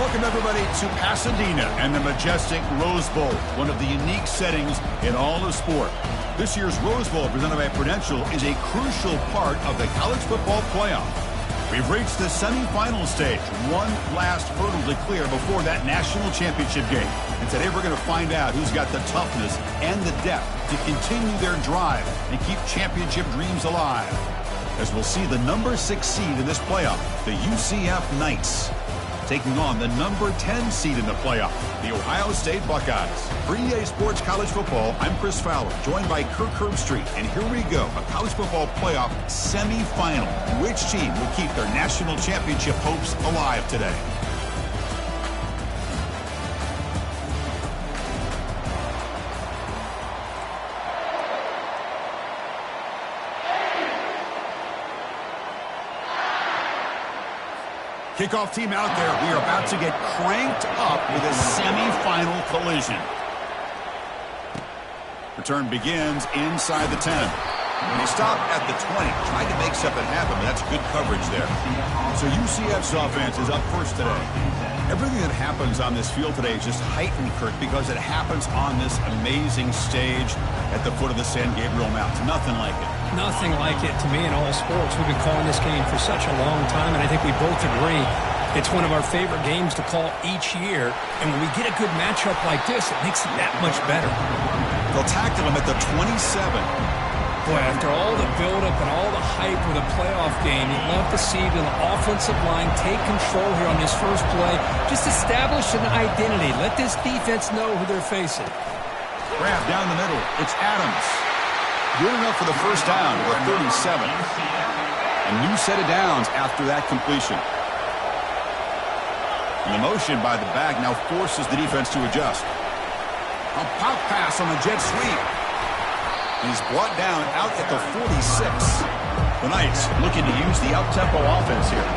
Welcome, everybody, to Pasadena and the majestic Rose Bowl, one of the unique settings in all of sport. This year's Rose Bowl, presented by Prudential, is a crucial part of the college football playoff. We've reached the semifinal stage, one last hurdle to clear before that national championship game. And today we're going to find out who's got the toughness and the depth to continue their drive and keep championship dreams alive. As we'll see the number 6 seed in this playoff, the UCF Knights, taking on the number 10 seed in the playoff, the Ohio State Buckeyes. For EA Sports College Football, I'm Chris Fowler, joined by Kirk Herbstreit. And here we go, a college football playoff semifinal. Which team will keep their national championship hopes alive today? Kickoff team out there. We are about to get cranked up with a semifinal collision. Return begins inside the 10. And they stop at the 20. Trying to make something happen, but that's good coverage there. So UCF's offense is up first today. Everything that happens on this field today is just heightened, Kirk, because it happens on this amazing stage at the foot of the San Gabriel Mountains. Nothing like it. Nothing like it to me in all sports. We've been calling this game for such a long time, and I think we both agree it's one of our favorite games to call each year. And when we get a good matchup like this, it makes it that much better. They'll tackle him at the 27. Boy, after all the buildup and all the hype with a playoff game, you'd love to see the offensive line take control here on this first play. Just establish an identity. Let this defense know who they're facing. Grab down the middle. It's Adams. Good enough for the first down with 37. A new set of downs after that completion. And the motion by the back now forces the defense to adjust. A pop pass on the jet sweep. And he's brought down out at the 46. The Knights looking to use the up-tempo offense here.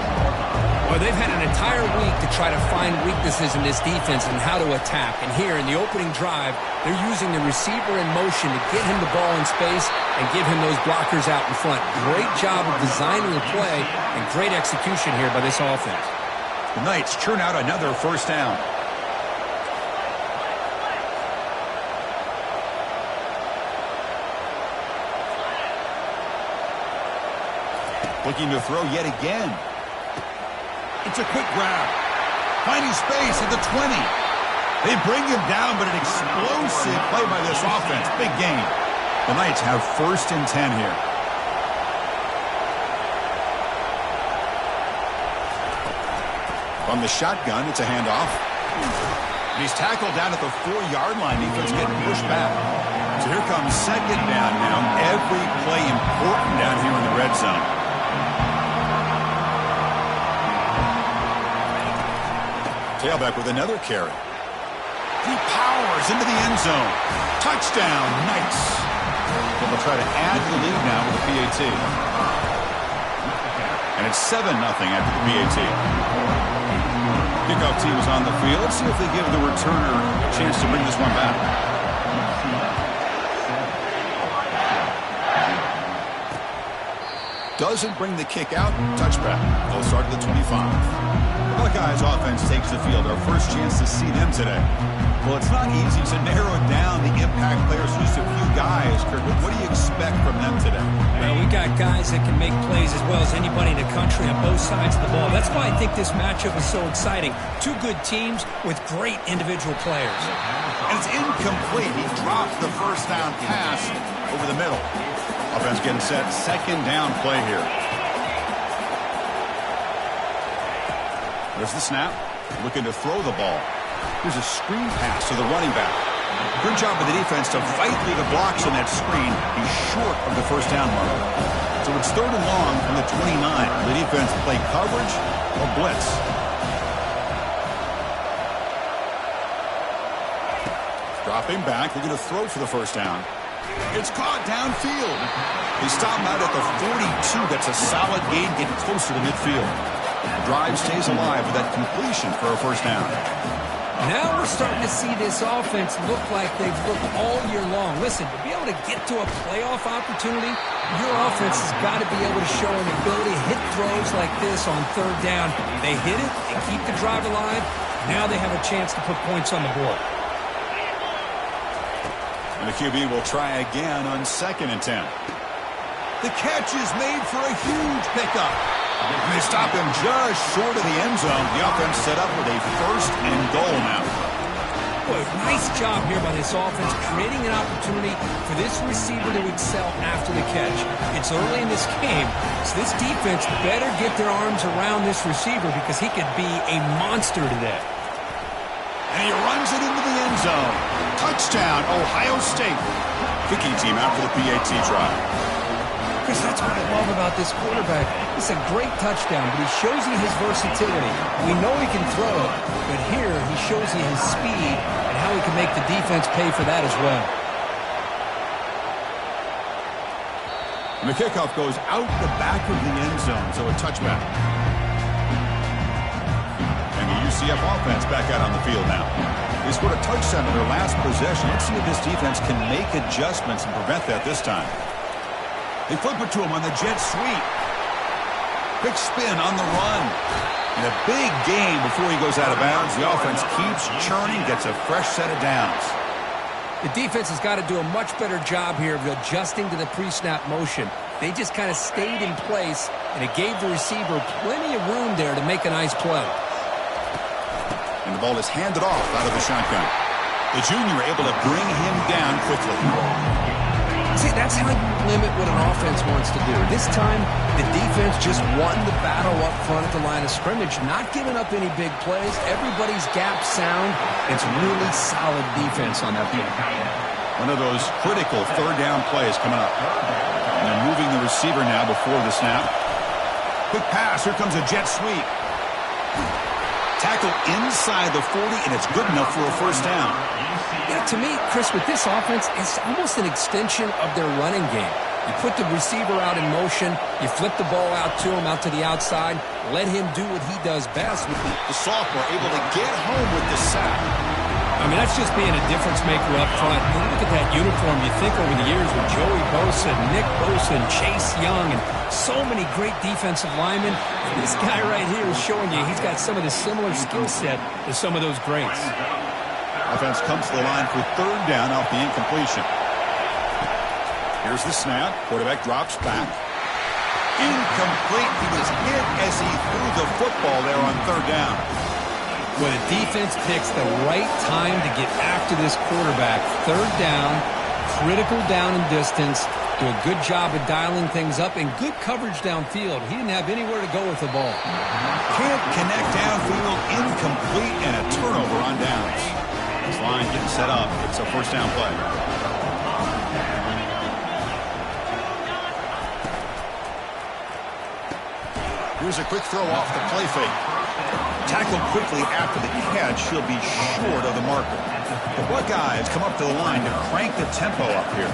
Well, they've had an entire week to try to find weaknesses in this defense and how to attack. And here in the opening drive, they're using the receiver in motion to get him the ball in space and give him those blockers out in front. Great job of designing the play and great execution here by this offense. The Knights churn out another first down. Looking to throw yet again. It's a quick grab. Finding space at the 20. They bring him down, but an explosive play by this offense. Big gain. The Knights have first and 10 here. From the shotgun, it's a handoff. And he's tackled down at the 4-yard line. Defense getting pushed back. So here comes second down now. Every play important down here in the red zone. Tailback with another carry. He powers into the end zone. Touchdown, Knights. They'll try to add to the lead now with the PAT. And it's 7-0 after the PAT. Kickoff team is on the field. Let's see if they give the returner a chance to bring this one back. Doesn't bring the kick out. Touchback. They'll start at the 25. Buckeyes offense takes the field. Our first chance to see them today. Well, it's not easy to narrow down the impact players. Just a few guys. Kirk, what do you expect from them today? Well, we got guys that can make plays as well as anybody in the country on both sides of the ball. That's why I think this matchup is so exciting. Two good teams with great individual players. And it's incomplete. He drops the first down pass over the middle. Offense getting set. Second down play here. There's the snap. Looking to throw the ball. Here's a screen pass to the running back. Good job of the defense to fight through the blocks on that screen. He's short of the first down mark. So it's third and long from the 29. The defense play coverage or blitz. Dropping back. Looking to throw for the first down. It's caught downfield. They stop him out at the 42. That's a solid gain, getting closer to midfield. Drive stays alive with that completion for a first down. Now we're starting to see this offense look like they've looked all year long. Listen, to be able to get to a playoff opportunity, your offense has got to be able to show an ability to hit throws like this on third down. They hit it, they keep the drive alive. Now they have a chance to put points on the board. And the QB will try again on 2nd and 10. The catch is made for a huge pickup. And they stop him just short of the end zone. The offense set up with a 1st and goal now. Boy, nice job here by this offense, creating an opportunity for this receiver to excel after the catch. It's early in this game, so this defense better get their arms around this receiver because he could be a monster today. And he runs it into the end zone. Touchdown, Ohio State. Kicking team out for the PAT try. Chris, that's what I love about this quarterback. It's a great touchdown, but he shows you his versatility. We know he can throw it, but here he shows you his speed and how he can make the defense pay for that as well. And the kickoff goes out the back of the end zone, so a touchback. And the UCF offense back out on the field now. They scored a touchdown in their last possession. Let's see if this defense can make adjustments and prevent that this time. They flip it to him on the jet sweep. Quick spin on the run. And a big gain before he goes out of bounds. The offense keeps churning, gets a fresh set of downs. The defense has got to do a much better job here of adjusting to the pre-snap motion. They just kind of stayed in place, and it gave the receiver plenty of room there to make a nice play. And the ball is handed off out of the shotgun. The junior able to bring him down quickly. See, that's how you limit what an offense wants to do. This time, the defense just won the battle up front at the line of scrimmage, not giving up any big plays. Everybody's gap sound. It's really solid defense on that play. One of those critical 3rd down plays coming up. And they're moving the receiver now before the snap. Quick pass. Here comes a jet sweep. Tackle inside the 40, and it's good enough for a 1st down. Yeah, to me, Chris, with this offense, it's almost an extension of their running game. You put the receiver out in motion, you flip the ball out to him, out to the outside, let him do what he does best. The sophomore able to get home with the sack. I mean, that's just being a difference maker up front. And look at that uniform. You think over the years with Joey Bosa, Nick Bosa, and Chase Young, and so many great defensive linemen. This guy right here is showing you he's got some of the similar skill set as some of those greats. Offense comes to the line for 3rd down off the incompletion. Here's the snap. Quarterback drops back. Incomplete. He was hit as he threw the football there on 3rd down. Well, the defense picks the right time to get after this quarterback. 3rd down, critical down and distance. Do a good job of dialing things up and good coverage downfield. He didn't have anywhere to go with the ball. Can't connect downfield. Incomplete and a turnover on downs. This line getting set up. It's a 1st down play. Here's a quick throw off the play fake. Tackled quickly after the catch. He'll be short of the marker. The Buckeyes come up to the line to crank the tempo up here.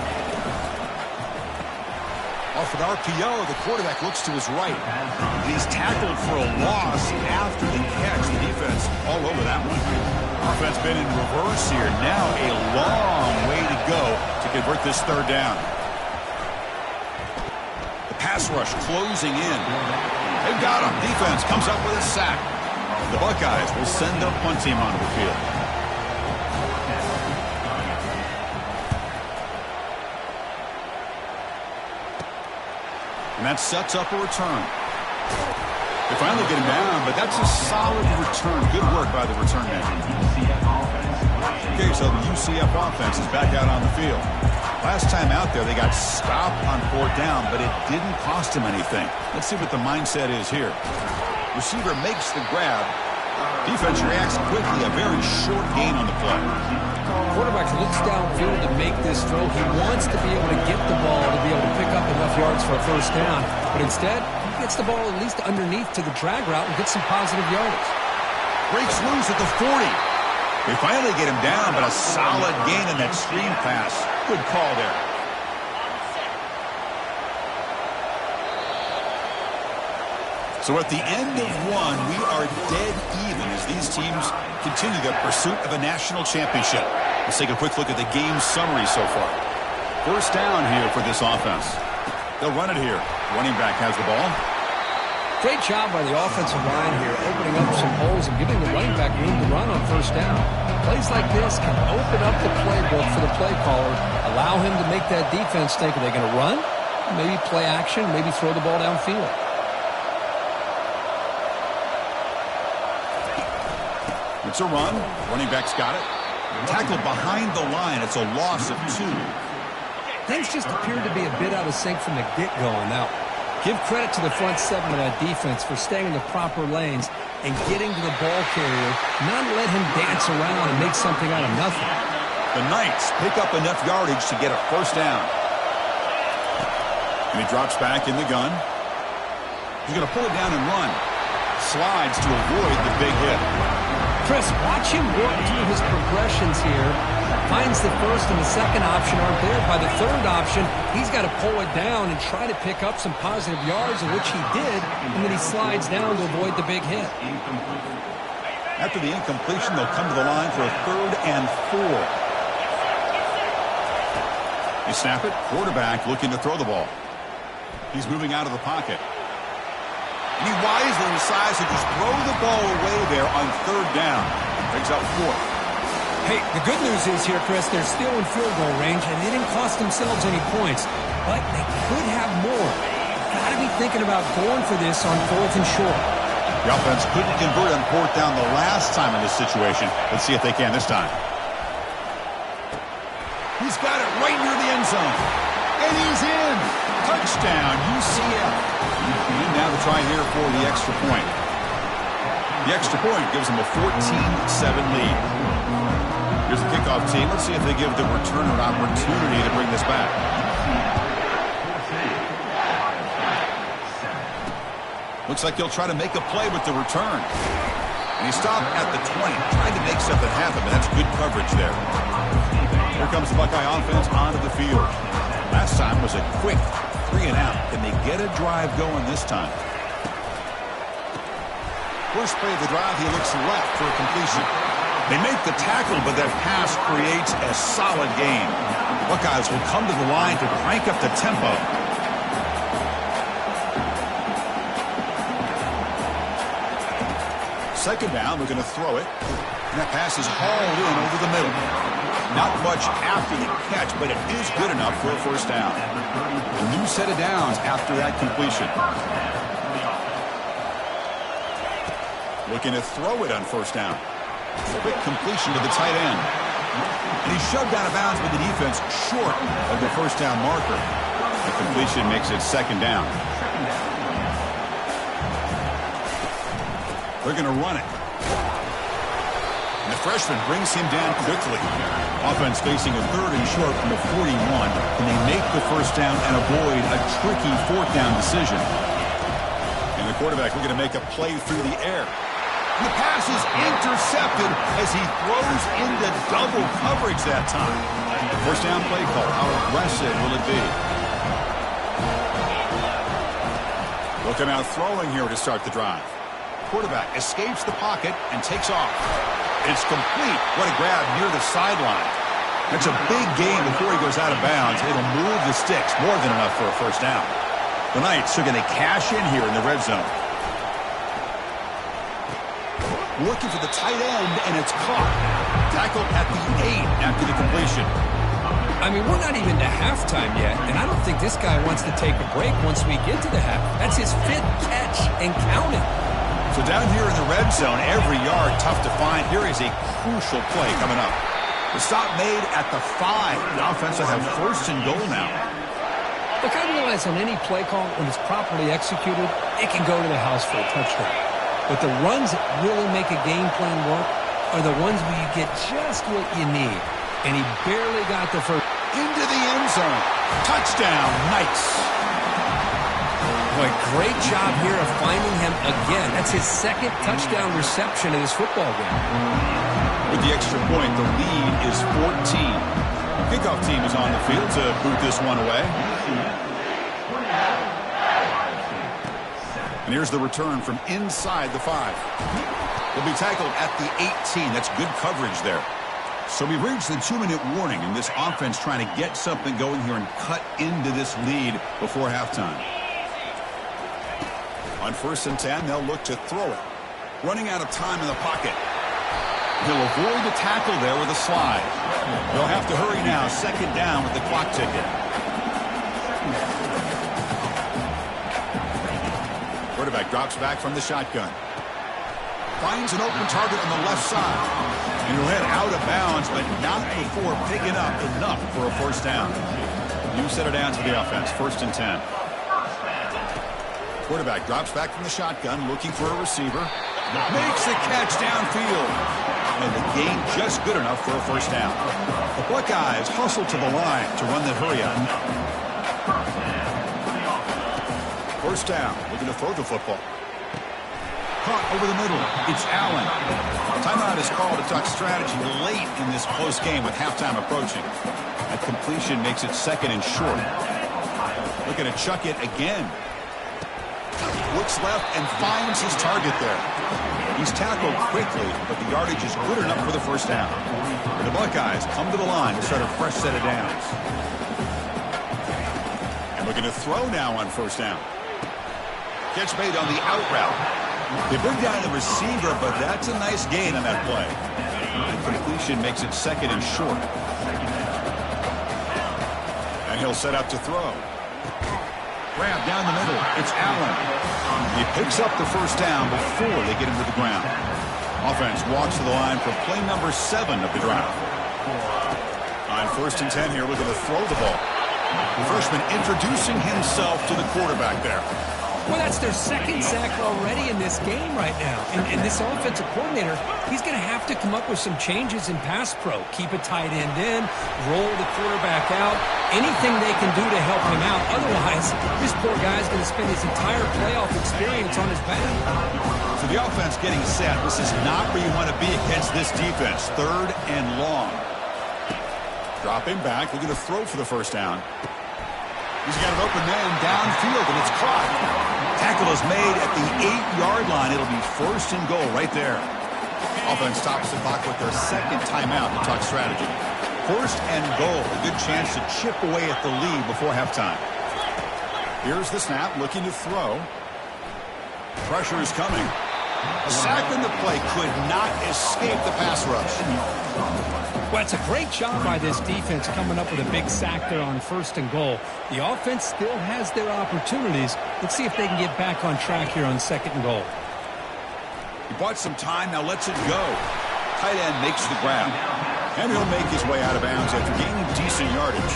Off an RPO, the quarterback looks to his right. And he's tackled for a loss after the catch. The defense all over that one. Offense been in reverse here. Now a long way to go to convert this 3rd down. The pass rush closing in. They've got him. Defense comes up with a sack. The Buckeyes will send a punt team onto the field. And that sets up a return. They finally get him down, but that's a solid return. Good work by the return man. Okay, so the UCF offense is back out on the field. Last time out there, they got stopped on 4th down, but it didn't cost them anything. Let's see what the mindset is here. Receiver makes the grab. Defense reacts quickly. A very short gain on the play. Quarterback looks downfield to make this throw. He wants to be able to get the ball to be able to pick up enough yards for a 1st down. But instead, he gets the ball at least underneath to the drag route and gets some positive yardage. Breaks loose at the 40. They finally get him down, but a solid gain in that screen pass. Good call there. So at the end of one, we are dead even as these teams continue their pursuit of a national championship. Let's take a quick look at the game summary so far. 1st down here for this offense. They'll run it here. Running back has the ball. Great job by the offensive line here, opening up some holes and giving the running back room to run on first down. Plays like this can open up the playbook for the play caller, allow him to make that defense think, are they going to run? Maybe play action, maybe throw the ball downfield. It's a run. Running back's got it. Tackle behind the line. It's a loss of 2. Things just appeared to be a bit out of sync from the get-go on that one. Give credit to the front 7 of that defense for staying in the proper lanes and getting to the ball carrier, not let him dance around and make something out of nothing. The Knights pick up enough yardage to get a first down. And he drops back in the gun. He's going to pull it down and run. Slides to avoid the big hit. Chris, watch him work through his progressions here. Finds the first and the second option aren't there. By the third option, he's got to pull it down and try to pick up some positive yards, of which he did, and then he slides down to avoid the big hit. After the incompletion, they'll come to the line for a 3rd and 4. They snap it. Quarterback looking to throw the ball. He's moving out of the pocket. And he wisely decides to just throw the ball away there on 3rd down. Brings up 4th. Hey, the good news is here, Chris, they're still in field goal range, and they didn't cost themselves any points. But they could have more. Got to be thinking about going for this on 4th and short. The offense couldn't convert on 4th down the last time in this situation. Let's see if they can this time. He's got it right near the end zone. And he's in. Touchdown, UCF. And now the try here for the extra point. The extra point gives them a 14-7 lead. Here's the kickoff team. Let's see if they give the returner an opportunity to bring this back. Looks like he'll try to make a play with the return. And he stopped at the 20, trying to make something happen, but that's good coverage there. Here comes the Buckeye offense onto the field. Last time was a quick 3 and out. Can they get a drive going this time? First play of the drive, he looks left for a completion. They make the tackle, but that pass creates a solid gain. The Buckeyes will come to the line to crank up the tempo. Second down, they're going to throw it. And that pass is hauled in over the middle. Not much after the catch, but it is good enough for a first down. A new set of downs after that completion. Looking to throw it on first down. Quick completion to the tight end. And he's shoved out of bounds with the defense short of the first down marker. The completion makes it second down. They're going to run it. And the freshman brings him down quickly. Offense facing a 3rd and short from the 41. And they make the first down and avoid a tricky 4th down decision. And the quarterback looking to make a play through the air. The pass is intercepted as he throws into double coverage that time. First down play call. How aggressive will it be? They'll come out throwing here to start the drive. Quarterback escapes the pocket and takes off. It's complete. What a grab near the sideline. That's a big gain before he goes out of bounds. It'll move the sticks. More than enough for a first down. The Knights are going to cash in here in the red zone. Looking for the tight end, and it's caught. Tackled at the 8 after the completion. I mean, we're not even to halftime yet, and I don't think this guy wants to take a break once we get to the half. That's his 5th catch and counting. So down here in the red zone, every yard tough to find. Here is a crucial play coming up. The stop made at the 5. The offense will have 1st and goal now. Look, I realize on any play call, when it's properly executed, it can go to the house for a touchdown. But the runs that really make a game plan work are the ones where you get just what you need. And he barely got the first. Into the end zone. Touchdown, Knights. Boy, great job here of finding him again. That's his 2nd touchdown reception in this football game. With the extra point, the lead is 14. Kickoff team is on the field to boot this one away. And here's the return from inside the 5. He'll be tackled at the 18. That's good coverage there. So we've reached the 2-minute warning, and this offense trying to get something going here and cut into this lead before halftime. On 1st and 10, they'll look to throw it. Running out of time in the pocket. He'll avoid the tackle there with a slide. They'll have to hurry now. 2nd down with the clock ticking. Quarterback drops back from the shotgun. Finds an open target on the left side. And he'll head out of bounds, but not before picking up enough for a 1st down. New set of downs for the offense. 1st and 10. Quarterback drops back from the shotgun, looking for a receiver. Makes the catch downfield. And the gain just good enough for a 1st down. The Buckeyes hustle to the line to run the hurry-up. 1st down, looking to throw the football. Caught over the middle. It's Allen. Timeout is called to talk strategy late in this close game with halftime approaching. That completion makes it 2nd and short. Looking to chuck it again. Looks left and finds his target there. He's tackled quickly, but the yardage is good enough for the 1st down. The Buckeyes come to the line to start a fresh set of downs. And looking to throw now on 1st down. Catch made on the out route. They bring down the receiver, but that's a nice gain on that play. The completion makes it 2nd and short. And he'll set up to throw. Grab down the middle. It's Allen. He picks up the 1st down before they get him to the ground. Offense walks to the line for play number 7 of the drive. On 1st and 10 here, looking to throw the ball. The freshman introducing himself to the quarterback there. Well, that's their 2nd sack already in this game right now. And this offensive coordinator, he's going to have to come up with some changes in pass pro. Keep a tight end in, roll the quarterback out, anything they can do to help him out. Otherwise, this poor guy's going to spend his entire playoff experience on his back. So the offense getting set. This is not where you want to be against this defense. 3rd and long. Dropping back, looking to throw for the 1st down. He's got an open man downfield, and it's caught. Tackle is made at the 8-yard line. It'll be 1st and goal right there. Offense stops the clock with their 2nd timeout to talk strategy. 1st and goal. A good chance to chip away at the lead before halftime. Here's the snap, looking to throw. Pressure is coming. A sack in the play could not escape the pass rush. Well, it's a great job by this defense coming up with a big sack there on 1st and goal. The offense still has their opportunities. Let's see if they can get back on track here on 2nd and goal. He bought some time, now lets it go. Tight end makes the grab. And he'll make his way out of bounds after gaining decent yardage.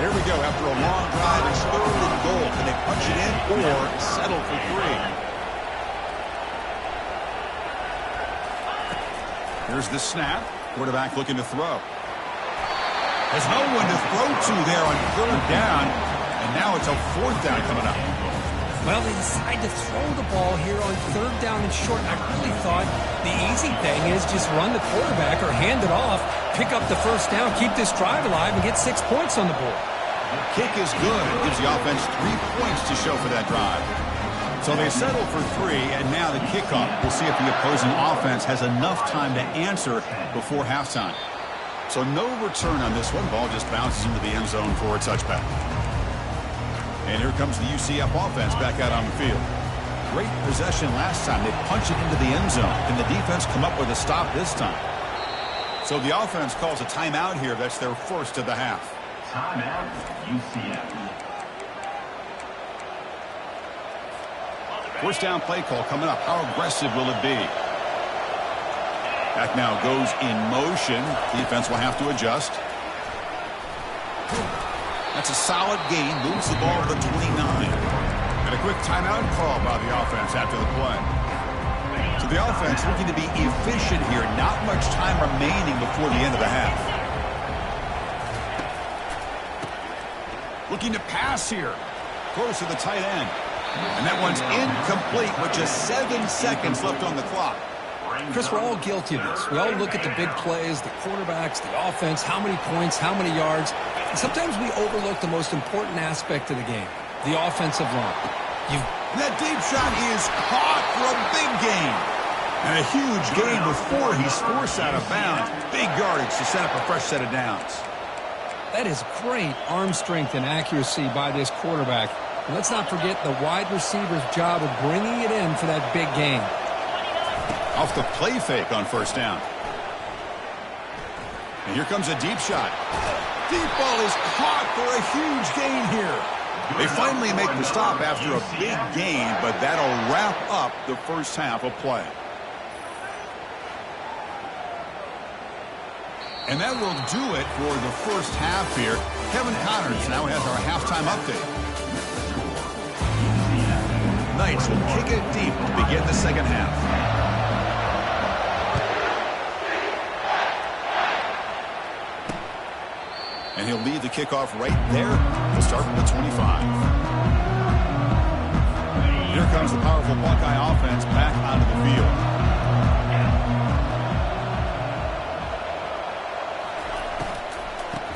There we go. After a long drive, it's 3rd and goal. Can they punch it in or settle for 3? Here's the snap. Quarterback looking to throw. There's no one to throw to there on 3rd down. And now it's a 4th down coming up. Well, they decide to throw the ball here on 3rd down and short. I really thought the easy thing is just run the quarterback or hand it off, pick up the 1st down, keep this drive alive, and get 6 points on the board. Kick is good. It gives the offense 3 points to show for that drive. So they settle for 3, and now the kickoff. We'll see if the opposing offense has enough time to answer before halftime. So no return on this one. Ball just bounces into the end zone for a touchback. And here comes the UCF offense back out on the field. Great possession last time. They punch it into the end zone. Can the defense come up with a stop this time? So the offense calls a timeout here. That's their 1st of the half. Timeout, UCF. 1st down play call coming up. How aggressive will it be? Back now goes in motion. Defense will have to adjust. That's a solid gain. Moves the ball to the 29. And a quick timeout call by the offense after the play. So the offense looking to be efficient here. Not much time remaining before the end of the half. Looking to pass here. Close to the tight end. And that one's incomplete with just 7 seconds left on the clock. Chris, we're all guilty of this. We all look at the big plays, the quarterbacks, the offense, how many points, how many yards. And sometimes we overlook the most important aspect of the game, the offensive line. That deep shot is caught for a big gain. And a huge gain before he's forced out of bounds. Big yardage to set up a fresh set of downs. That is great arm strength and accuracy by this quarterback. And let's not forget the wide receiver's job of bringing it in for that big gain. Off the play fake on first down. And here comes a deep shot. Deep ball is caught for a huge gain here. They finally make the stop after a big gain, but that'll wrap up the first half of play. And that will do it for the first half here. Kevin Connors now has our halftime update. Knights will kick it deep to begin the second half. And he'll lead the kickoff right there to start from the 25. Here comes the powerful Buckeye offense back onto the field.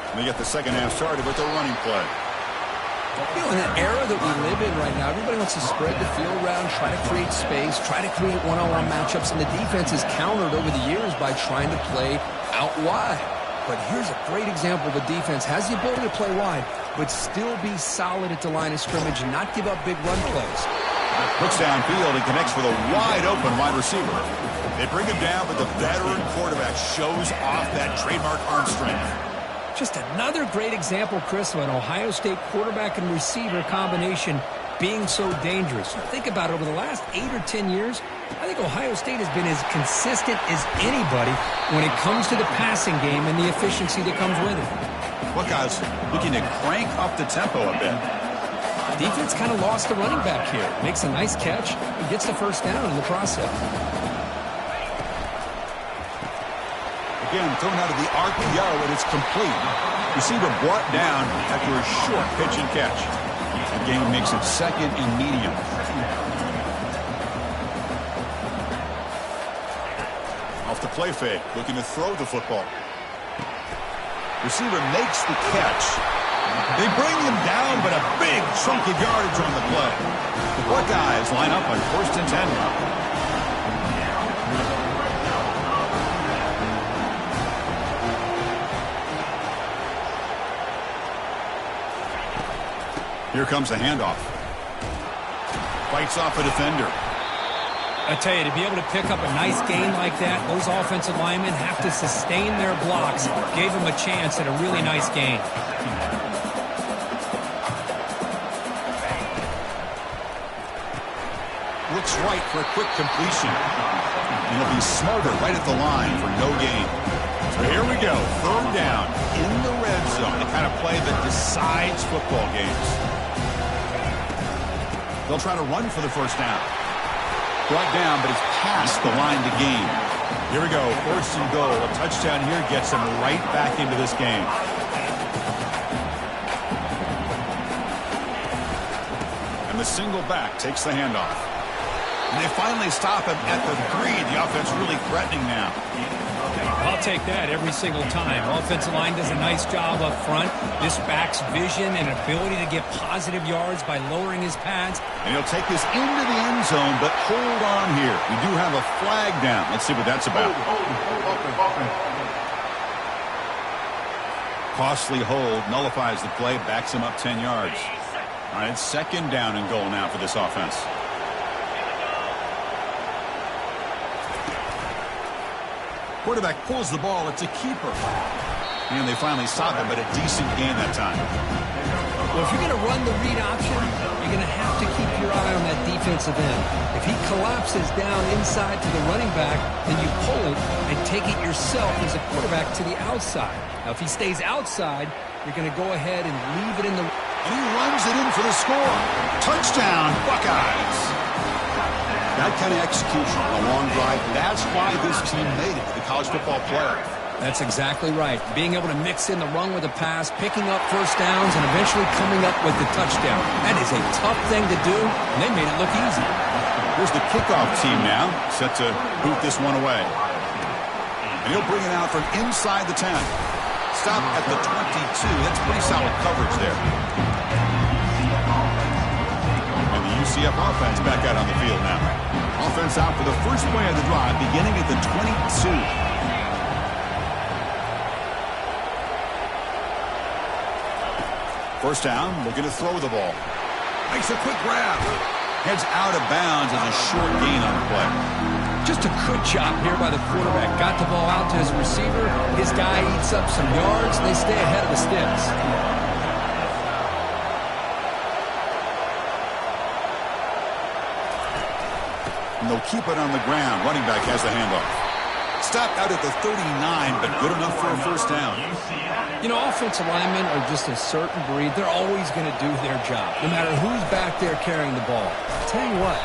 And they get the second half started with the running play. You know, in the era that we live in right now, everybody wants to spread the field around, try to create space, try to create one-on-one matchups, and the defense is countered over the years by trying to play out wide. But here's a great example of a defense has the ability to play wide, but still be solid at the line of scrimmage and not give up big run plays. Looks downfield and connects with a wide-open wide receiver. They bring him down, but the veteran quarterback shows off that trademark arm strength. Just another great example, Chris, of an Ohio State quarterback and receiver combination being so dangerous. Think about it, over the last 8 or 10 years, I think Ohio State has been as consistent as anybody when it comes to the passing game and the efficiency that comes with it. Buckeyes looking to crank up the tempo a bit. Defense kind of lost the running back here. Makes a nice catch and gets the first down in the process. Again, thrown out of the RPO, and it's complete. Receiver brought down after a short pitch and catch. The game makes it second and medium. Off the play fake, looking to throw the football. Receiver makes the catch. They bring him down, but a big chunk of yardage on the play. The Buckeyes line up on 1st and 10. Here comes the handoff. Fights off a defender. I tell you, to be able to pick up a nice gain like that, those offensive linemen have to sustain their blocks. Gave them a chance at a really nice gain. Looks right for a quick completion. And he'll be smothered right at the line for no gain. So here we go, 3rd down in the red zone. The kind of play that decides football games. They'll try to run for the first down. Brought down, but it's past the line to gain. Here we go, 1st and goal. A touchdown here gets them right back into this game. And the single back takes the handoff. And they finally stop him at the 3. The offense really threatening now. I'll take that every single time. Offensive line does a nice job up front. This back's vision and ability to get positive yards by lowering his pads. And he'll take this into the end zone, but hold on here. We do have a flag down. Let's see what that's about. Costly hold, nullifies the play, backs him up 10 yards. All right, 2nd down and goal now for this offense. Quarterback pulls the ball. It's a keeper. And they finally stop him, but a decent gain that time. Well, if you're going to run the read option, you're going to have to keep your eye on that defensive end. If he collapses down inside to the running back, then you pull it and take it yourself as a quarterback to the outside. Now, if he stays outside, you're going to go ahead and leave it in the... And he runs it in for the score. Touchdown, Buckeyes. That kind of execution on a long drive, that's why this team made it to the college football playoff. That's exactly right. Being able to mix in the run with the pass, picking up first downs, and eventually coming up with the touchdown. That is a tough thing to do, and they made it look easy. Here's the kickoff team now, set to boot this one away. And he'll bring it out from inside the 10. Stop at the 22. That's pretty solid coverage there. And the UCF offense back out on the field now. Offense out for the first play of the drive, beginning at the 22. First down, looking to throw the ball. Makes a quick grab. Heads out of bounds as a short gain on the play. Just a good job here by the quarterback. Got the ball out to his receiver. His guy eats up some yards. They stay ahead of the sticks. And they'll keep it on the ground. Running back has the handoff. Stopped out at the 39, but good enough for a first down. You know, offensive linemen are just a certain breed. They're always going to do their job, no matter who's back there carrying the ball. I'll tell you what,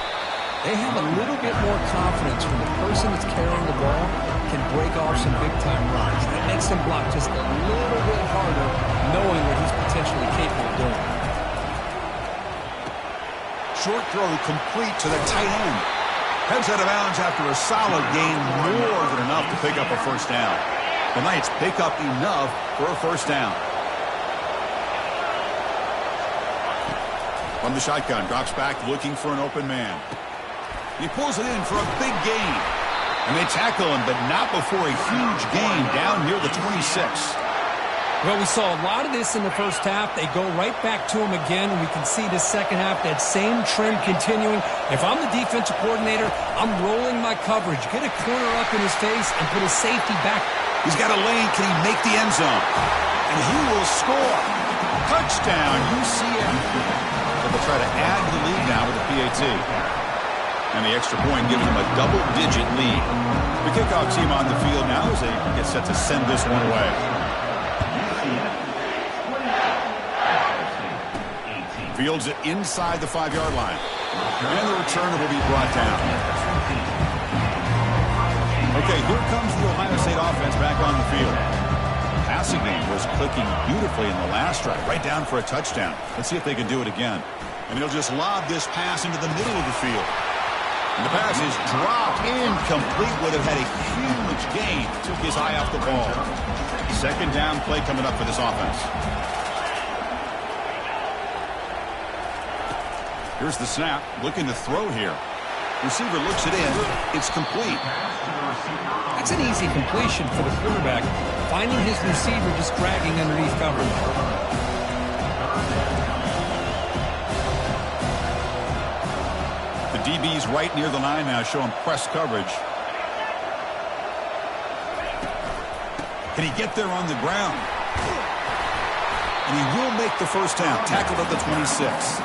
they have a little bit more confidence when the person that's carrying the ball can break off some big-time runs. That makes them block just a little bit harder, knowing what he's potentially capable of doing. Short throw complete to the tight end. Heads out of bounds after a solid gain, more than enough to pick up a first down. The Knights pick up enough for a first down. From the shotgun, drops back looking for an open man. He pulls it in for a big gain. And they tackle him, but not before a huge gain down near the 26. Well, we saw a lot of this in the first half. They go right back to him again, and we can see the second half, that same trend continuing. If I'm the defensive coordinator, I'm rolling my coverage. Get a corner up in his face and put his safety back. He's got a lane. Can he make the end zone? And he will score. Touchdown, UCF. So they'll try to add to the lead now with the PAT. And the extra point gives them a double-digit lead. The kickoff team on the field now as they get set to send this one away. Fields it inside the 5-yard line. And the return will be brought down. Okay, here comes the Ohio State offense back on the field. Passing game was clicking beautifully in the last drive, right down for a touchdown. Let's see if they can do it again. And he'll just lob this pass into the middle of the field. And the pass is dropped incomplete. Would have had a huge gain. Took his eye off the ball. Second down play coming up for this offense. Here's the snap. Looking to throw here. Receiver looks it in. It's complete. That's an easy completion for the quarterback. Finding his receiver just dragging underneath coverage. The DB's right near the line now, showing press coverage. Can he get there on the ground? And he will make the first down. Tackled at the 26.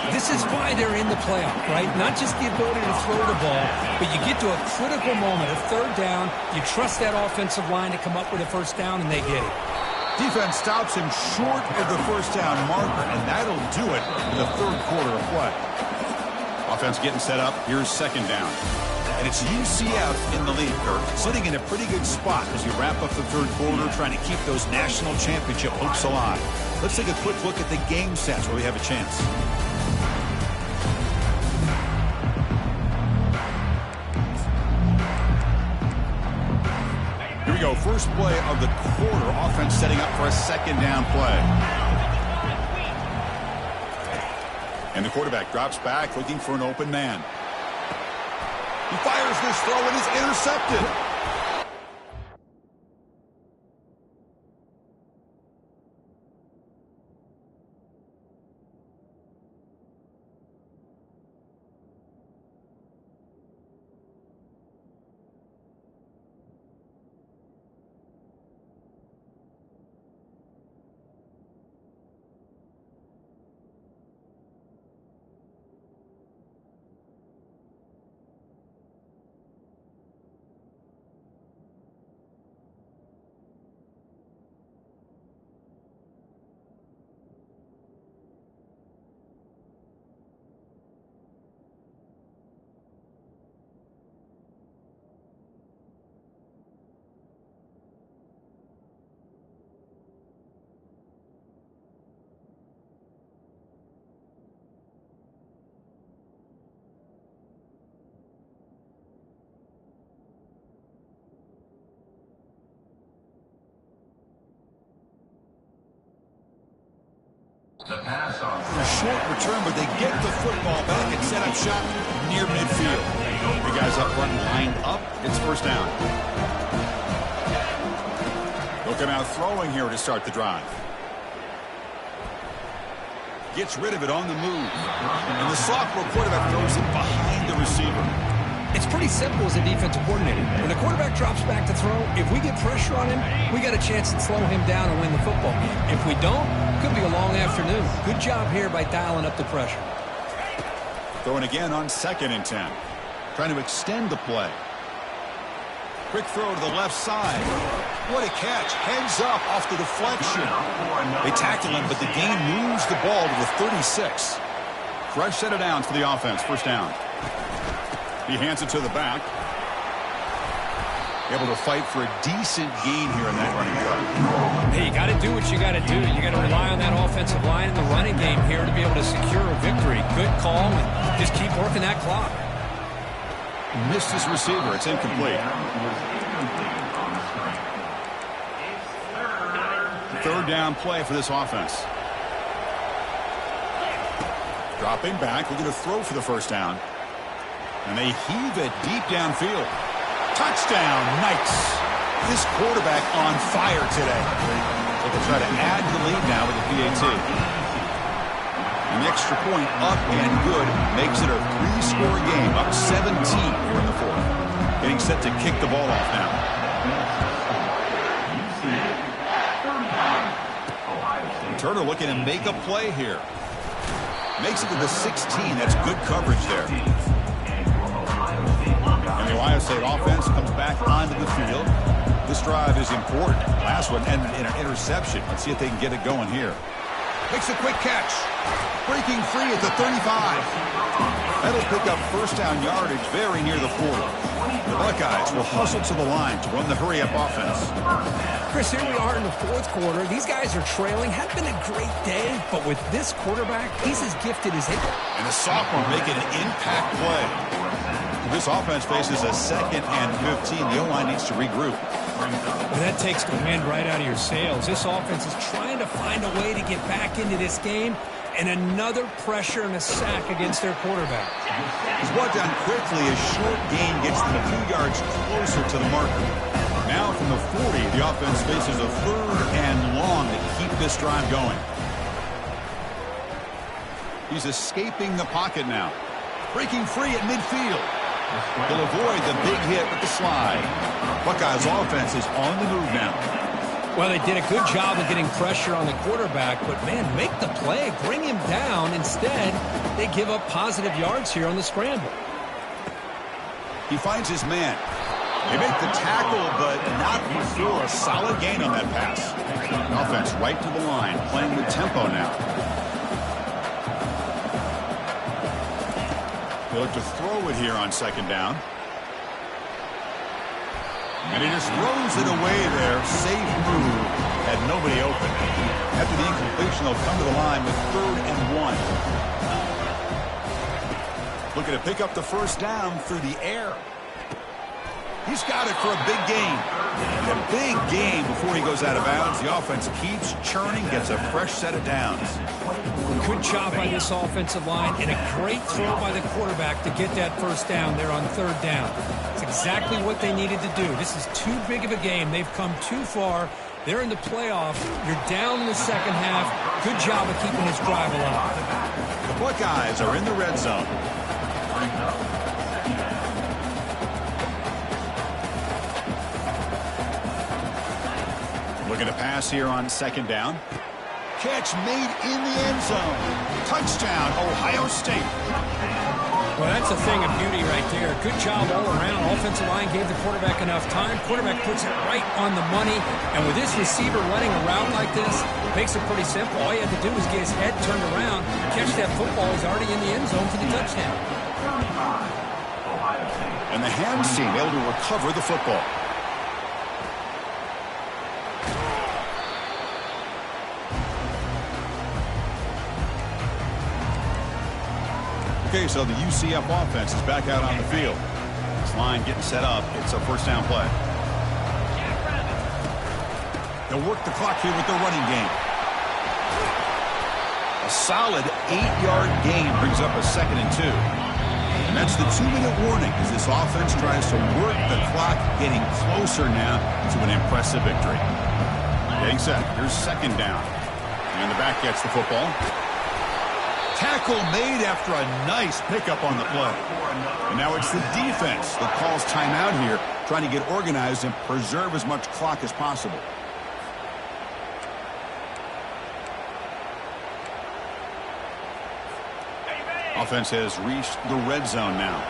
This is why they're in the playoff, right? Not just the ability to throw the ball, but you get to a critical moment, a third down. You trust that offensive line to come up with a first down, and they get it. Defense stops him short of the first down marker, and that'll do it in the third quarter of play. Offense getting set up. Here's second down. And it's UCF in the lead, Kirk, sitting in a pretty good spot as you wrap up the third quarter, trying to keep those national championship hopes alive. Let's take a quick look at the game sets where we have a chance. Here we go. First play of the quarter. Offense setting up for a second down play. And the quarterback drops back looking for an open man. He fires this throw and is intercepted. The pass on A short return, but they get the football back and set up shop near midfield. The guys up front lined up. It's first down. They'll come out throwing here to start the drive. Gets rid of it on the move. And the sophomore quarterback throws it behind the receiver. It's pretty simple as a defensive coordinator. When the quarterback drops back to throw, if we get pressure on him, we got a chance to slow him down and win the football game. If we don't, it could be a long afternoon. Good job here by dialing up the pressure. Throwing again on 2nd and 10. Trying to extend the play. Quick throw to the left side. What a catch. Heads up off the deflection. They tackle him, but the gain moves the ball to the 36. Fresh set of downs for the offense. First down. He hands it to the back. Able to fight for a decent gain here in that running play. Hey, you got to do what you got to do. You got to rely on that offensive line in the running game here to be able to secure a victory. Good call, and just keep working that clock. Missed his receiver. It's incomplete. Third down play for this offense. Dropping back, looking to throw for the first down. And they heave it deep downfield. Touchdown, Knights. This quarterback on fire today. They can try to add to the lead now with the PAT. And the extra point up and good makes it a 3-score game, up 17 here in the 4th. Getting set to kick the ball off now. Turner looking to make a play here. Makes it to the 16. That's good coverage there. And the Ohio State offense comes back onto the field. This drive is important. Last one ended in an interception. Let's see if they can get it going here. Makes a quick catch. Breaking free at the 35. That'll pick up first down yardage very near the 40. The Buckeyes will hustle to the line to run the hurry-up offense. Chris, here we are in the 4th quarter. These guys are trailing. Had been a great day, but with this quarterback, he's as gifted as him. And the sophomore making an impact play. This offense faces a 2nd and 15. The O-line needs to regroup. Well, that takes the wind right out of your sails. This offense is trying to find a way to get back into this game, and another pressure and a sack against their quarterback. He's brought down quickly. A short gain gets them 2 yards closer to the marker. Now from the 40, the offense faces a 3rd and long to keep this drive going. He's escaping the pocket now. Breaking free at midfield. He'll avoid the big hit with the slide. Buckeyes offense is on the move now. Well, they did a good job of getting pressure on the quarterback, but, man, make the play, bring him down. Instead, they give up positive yards here on the scramble. He finds his man. They make the tackle, but not before a solid gain on that pass. Offense right to the line, playing with tempo now. They look to throw it here on 2nd down. And he just throws it away there. Safe move. Had nobody open. After the incompletion, they'll come to the line with 3rd and 1. Looking to pick up the first down through the air. He's got it for a big gain. And a big gain before he goes out of bounds. The offense keeps churning, gets a fresh set of downs. Good job by this offensive line, and a great throw by the quarterback to get that first down there on 3rd down. It's exactly what they needed to do. This is too big of a game. They've come too far. They're in the playoffs. You're down in the 2nd half. Good job of keeping this drive alive. The Buckeyes are in the red zone. Looking to pass here on 2nd down. Catch made in the end zone. Touchdown, Ohio State. Well, that's a thing of beauty right there. Good job all around. Offensive line gave the quarterback enough time. Quarterback puts it right on the money. And with this receiver running a route like this, makes it pretty simple. All you have to do is get his head turned around, catch that football. He's already in the end zone for the touchdown. And the hands team able to recover the football. Okay, so the UCF offense is back out on the field. This line getting set up. It's a first down play. They'll work the clock here with their running game. A solid 8-yard gain brings up a 2nd and 2. And that's the 2-minute warning as this offense tries to work the clock, getting closer now to an impressive victory. Getting set. Here's 2nd down. And the back gets the football. Tackle made after a nice pickup on the play. And now it's the defense that calls timeout here, trying to get organized and preserve as much clock as possible. Offense has reached the red zone now.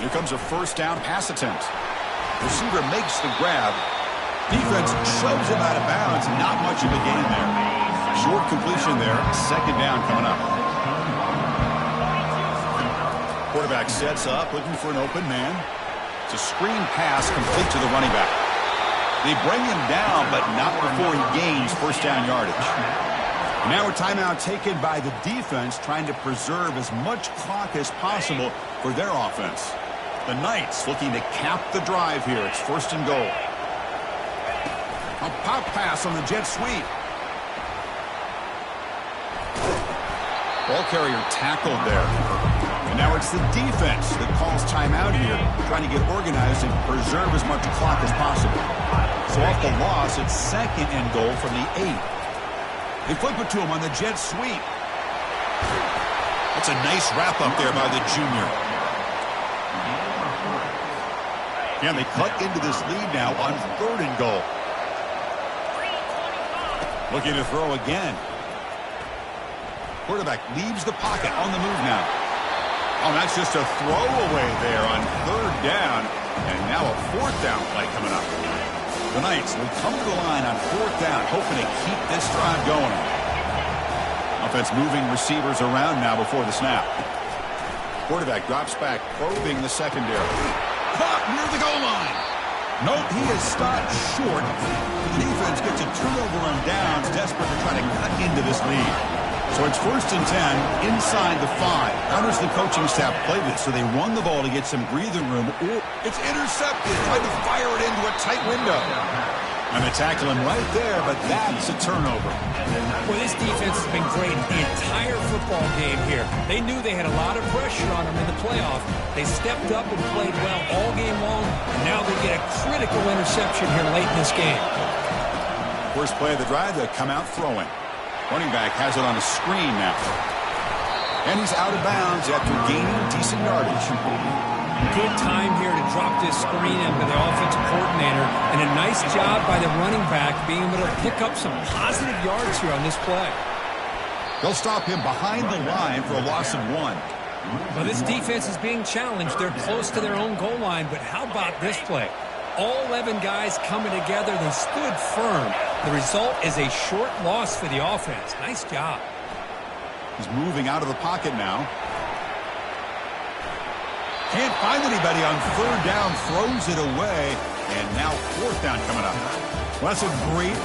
Here comes a first down pass attempt. Receiver makes the grab. Defense shoves him out of bounds. Not much of a gain there. Short completion there. Second down coming up. Quarterback sets up, looking for an open man. It's a screen pass complete to the running back. They bring him down, but not before he gains first down yardage. Now a timeout taken by the defense, trying to preserve as much clock as possible for their offense. The Knights looking to cap the drive here. It's first and goal. A pop pass on the jet sweep. Ball carrier tackled there. And now it's the defense that calls timeout here, trying to get organized and preserve as much clock as possible. So off the loss, it's second and goal from the 8. They flip it to him on the jet sweep. That's a nice wrap up there by the junior. And they cut into this lead now on third and goal. Looking to throw again. Quarterback leaves the pocket on the move now. Oh, that's just a throwaway there on third down. And now a fourth down play coming up. The Knights will come to the line on fourth down, hoping to keep this drive going. Offense moving receivers around now before the snap. Quarterback drops back, probing the secondary. Caught near the goal line. Nope, he is stopped short. The defense gets a turnover on downs, desperate to try to cut into this lead. So it's first and 10 inside the 5. How does the coaching staff play this? So they run the ball to get some breathing room. Or it's intercepted. Tried to fire it into a tight window. And they tackle him right there, but that's a turnover. Well, this defense has been great the entire football game here. They knew they had a lot of pressure on them in the playoff. They stepped up and played well all game long, and now they get a critical interception here late in this game. First play of the drive, they come out throwing. Running back has it on a screen now. And he's out of bounds after gaining decent yardage. Good time here to drop this screen in by the offensive coordinator, and a nice job by the running back being able to pick up some positive yards here on this play. They'll stop him behind the line for a loss of 1. Well, this defense is being challenged. They're close to their own goal line, but how about this play? All 11 guys coming together. They stood firm. The result is a short loss for the offense. Nice job. He's moving out of the pocket now. Can't find anybody on third down. Throws it away. And now fourth down coming up. Well, that's a great